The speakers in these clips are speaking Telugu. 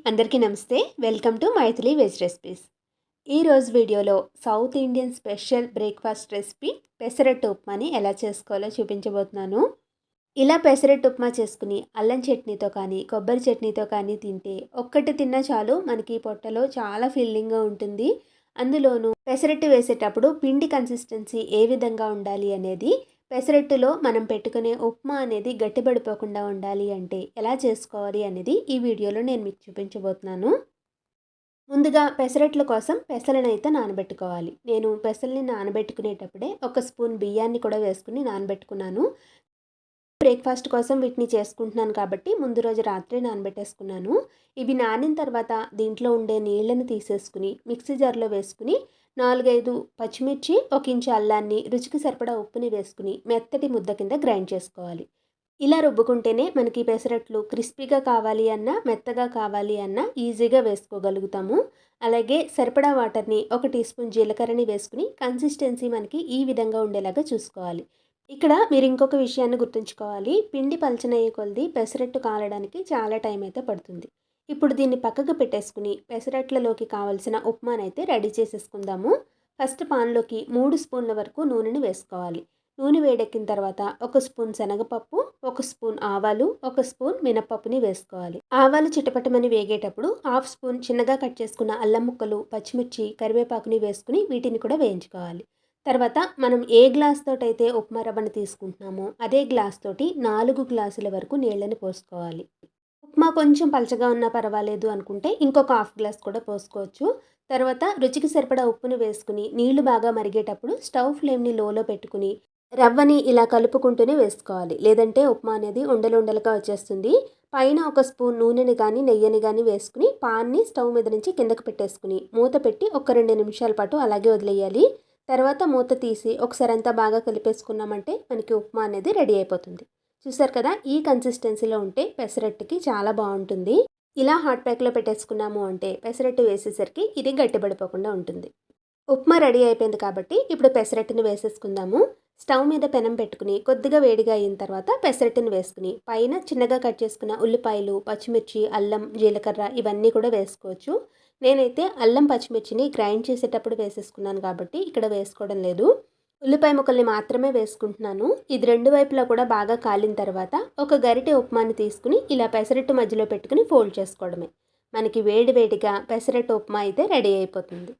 అందరికీ నమస్తే. Welcome to Mythili veg recipes. ఈరోజు వీడియోలో south Indian special breakfast recipe pesarattu ఉప్మాని ఎలా చేసుకోవాలో చూపించబోతున్నాను. ఇలా పెసరట్టు ఉప్మా చేసుకుని అల్లం చట్నీతో కానీ కొబ్బరి చట్నీతో కానీ తింటే ఒక్కటి తిన్నా చాలు మనకి పొట్టలో చాలా ఫిల్లింగ్గా ఉంటుంది. అందులోనూ పెసరట్టు వేసేటప్పుడు పిండి కన్సిస్టెన్సీ ఏ విధంగా ఉండాలి అనేది, పెసరట్టులో మనం పెట్టుకునే ఉప్మా అనేది గట్టిపడిపోకుండా ఉండాలి అంటే ఎలా చేసుకోవాలి అనేది ఈ వీడియోలో నేను మీకు చూపించబోతున్నాను. ముందుగా పెసరట్ల కోసం పెసలను అయితే నానబెట్టుకోవాలి. నేను పెసల్ని నానబెట్టుకునేటప్పుడే ఒక స్పూన్ బియ్యాన్ని కూడా వేసుకుని నానబెట్టుకున్నాను. బ్రేక్ఫాస్ట్ కోసం వీటిని చేసుకుంటున్నాను కాబట్టి ముందు రోజు రాత్రి నానబెట్టేసుకున్నాను. ఇవి నానిన తర్వాత దీంట్లో ఉండే నీళ్లను తీసేసుకుని మిక్సీ జార్లో వేసుకుని 4-5 పచ్చిమిర్చి, 1 ఇంచు అల్లాన్ని, రుచికి సరిపడా ఉప్పుని వేసుకుని మెత్తటి ముద్ద కింద గ్రైండ్ చేసుకోవాలి. ఇలా రుబ్బుకుంటేనే మనకి పెసరట్లు క్రిస్పీగా కావాలి అన్నా మెత్తగా కావాలి అన్నా ఈజీగా వేసుకోగలుగుతాము. అలాగే సరిపడా వాటర్ని 1 టీ స్పూన్ జీలకర్రని వేసుకుని కన్సిస్టెన్సీ మనకి ఈ విధంగా ఉండేలాగా చూసుకోవాలి. ఇక్కడ మీరు ఇంకొక విషయాన్ని గుర్తుంచుకోవాలి. పిండి పలచనయ్యే కొలది పెసరట్టు కాలడానికి చాలా టైం అయితే పడుతుంది. ఇప్పుడు దీన్ని పక్కకు పెట్టేసుకుని పెసరట్లలోకి కావాల్సిన ఉప్మానైతే రెడీ చేసేసుకుందాము. ఫస్ట్ పాన్లోకి 3 స్పూన్ల వరకు నూనెని వేసుకోవాలి. నూనె వేడెక్కిన తర్వాత 1 స్పూన్ శనగపప్పు, 1 స్పూన్ ఆవాలు, 1 స్పూన్ మినపప్పుని వేసుకోవాలి. ఆవాలు చిటపటమని వేగేటప్పుడు 1/2 స్పూన్ చిన్నగా కట్ చేసుకున్న అల్లం ముక్కలు, పచ్చిమిర్చి, కరివేపాకుని వేసుకుని వీటిని కూడా వేయించుకోవాలి. తర్వాత మనం ఏ గ్లాస్ తోటైతే ఉప్మా రవ్వను తీసుకుంటున్నామో అదే గ్లాస్ తోటి 4 గ్లాసుల వరకు నీళ్ళని పోసుకోవాలి. ఉప్మా కొంచెం పలచగా ఉన్నా పర్వాలేదు అనుకుంటే ఇంకొక 1/2 గ్లాస్ కూడా పోసుకోవచ్చు. తర్వాత రుచికి సరిపడా ఉప్పుని వేసుకుని నీళ్లు బాగా మరిగేటప్పుడు స్టవ్ ఫ్లేమ్ని లోలో పెట్టుకుని రవ్వని ఇలా కలుపుకుంటూనే వేసుకోవాలి. లేదంటే ఉప్మా అనేది ఉండలుండలుగా వచ్చేస్తుంది. పైన 1 స్పూన్ నూనెని కానీ నెయ్యిని కానీ వేసుకుని పాన్ని స్టవ్ మీద నుంచి కిందకు పెట్టేసుకుని మూత పెట్టి ఒక 2 నిమిషాల పాటు అలాగే వదిలేయాలి. తర్వాత మూత తీసి ఒకసారి అంతా బాగా కలిపేసుకున్నామంటే మనకి ఉప్మా అనేది రెడీ అయిపోతుంది. చూసారు కదా, ఈ కన్సిస్టెన్సీలో ఉంటే పెసరట్టుకి చాలా బాగుంటుంది. ఇలా హాట్ ప్యాక్లో పెట్టేసుకున్నాము అంటే పెసరట్టు వేసేసరికి ఇది గట్టిపడిపోకుండా ఉంటుంది. ఉప్మా రెడీ అయిపోయింది కాబట్టి ఇప్పుడు పెసరట్టుని వేసేసుకుందాము. స్టవ్ మీద పెనం పెట్టుకుని కొద్దిగా వేడిగా అయిన తర్వాత పెసరట్టుని వేసుకుని పైన చిన్నగా కట్ చేసుకున్న ఉల్లిపాయలు, పచ్చిమిర్చి, అల్లం, జీలకర్ర ఇవన్నీ కూడా వేసుకోవచ్చు. నేనైతే అల్లం పచ్చిమిర్చిని గ్రైండ్ చేసేటప్పుడు వేసేసుకున్నాను కాబట్టి ఇక్కడ వేసుకోవడం లేదు. ఉల్లిపాయ ముక్కల్ని మాత్రమే వేసుకుంటున్నాను. ఇది 2 వైపులా కూడా బాగా కాలిన తర్వాత ఒక గరిటె ఉప్మాని తీసుకుని ఇలా పెసరట్టు మధ్యలో పెట్టుకుని ఫోల్డ్ చేసుకోవడమే. మనకి వేడివేడిగా పెసరట్టు ఉప్మా అయితే రెడీ అయిపోతుంది.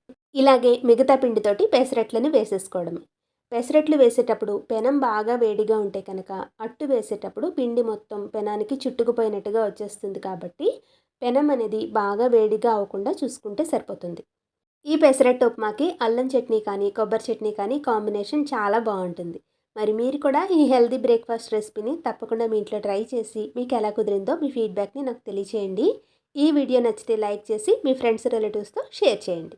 ఇలాగే మిగతా పిండితోటి పెసరట్లని వేసేసుకోవడమే. పెసరట్లు వేసేటప్పుడు పెనం బాగా వేడిగా ఉంటే కనుక అట్టు వేసేటప్పుడు పిండి మొత్తం పెనానికి చుట్టుకుపోయినట్టుగా వచ్చేస్తుంది కాబట్టి పెనం అనేది బాగా వేడిగా అవ్వకుండా చూసుకుంటే సరిపోతుంది. ఈ పెసరట్టు ఉప్మాకి అల్లం చట్నీ కానీ కొబ్బరి చట్నీ కానీ కాంబినేషన్ చాలా బాగుంటుంది. మరి మీరు కూడా ఈ హెల్దీ బ్రేక్ఫాస్ట్ రెసిపీని తప్పకుండా మీ ఇంట్లో ట్రై చేసి మీకు ఎలా కుదిరిందో మీ ఫీడ్బ్యాక్ని నాకు తెలియచేయండి. ఈ వీడియో నచ్చితే లైక్ చేసి మీ ఫ్రెండ్స్ రిలేటివ్స్తో షేర్ చేయండి.